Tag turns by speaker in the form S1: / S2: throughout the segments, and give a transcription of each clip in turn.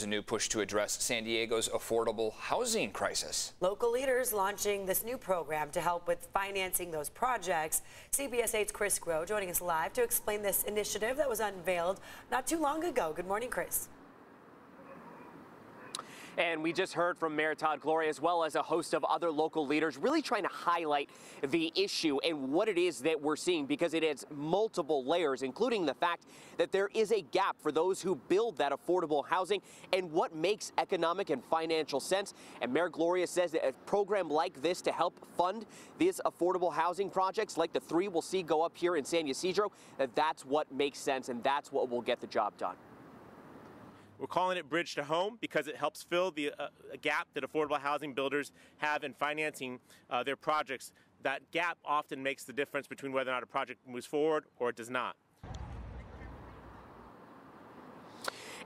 S1: A new push to address San Diego's affordable housing crisis.
S2: Local leaders launching this new program to help with financing those projects. CBS 8's Chris Groh joining us live to explain this initiative that was unveiled not too long ago. Good morning, Chris.
S3: And we just heard from Mayor Todd Gloria, as well as a host of other local leaders, really trying to highlight the issue and what it is that we're seeing, because it has multiple layers, including the fact that there is a gap for those who build that affordable housing and what makes economic and financial sense. And Mayor Gloria says that a program like this to help fund these affordable housing projects, like the 3 we'll see go up here in San Ysidro, that's what makes sense and that's what will get the job done.
S4: We're calling it Bridge to Home because it helps fill the gap that affordable housing builders have in financing their projects. That gap often makes the difference between whether or not a project moves forward or it does not.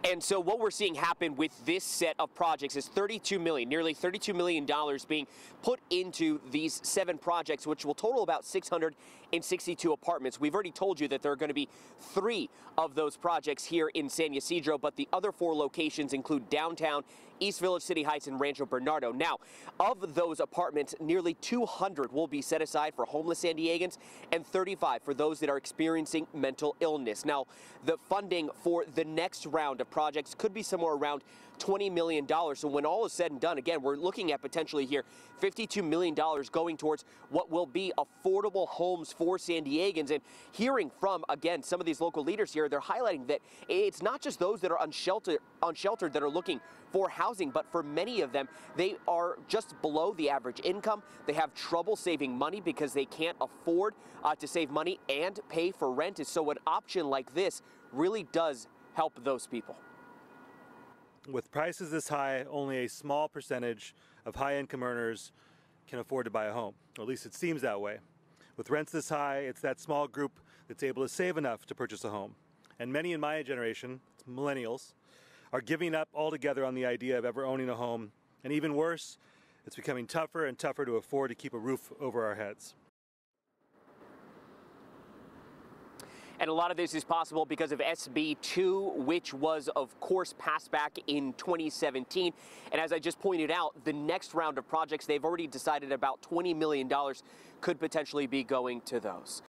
S3: And so what we're seeing happen with this set of projects is nearly $32 million being put into these 7 projects, which will total about 662 apartments. We've already told you that there are going to be 3 of those projects here in San Ysidro, but the other 4 locations include downtown, East Village, City Heights, and Rancho Bernardo. Now, of those apartments, nearly 200 will be set aside for homeless San Diegans and 35 for those that are experiencing mental illness. Now, the funding for the next round of projects could be somewhere around $20 million. So when all is said and done, again, we're looking at potentially here $52 million going towards what will be affordable homes for San Diegans. And hearing from, again, some of these local leaders here, they're highlighting that it's not just those that are unsheltered that are looking for housing, but for many of them, they are just below the average income. They have trouble saving money because they can't afford to save money and pay for rent. And so an option like this really does help those people.
S5: With prices this high, only a small percentage of high-income earners can afford to buy a home. Or at least it seems that way. With rents this high, it's that small group that's able to save enough to purchase a home. And many in my generation, millennials, are giving up altogether on the idea of ever owning a home. And even worse, it's becoming tougher and tougher to afford to keep a roof over our heads.
S3: And a lot of this is possible because of SB 2, which was, of course, passed back in 2017. And as I just pointed out, the next round of projects, they've already decided about $20 million could potentially be going to those.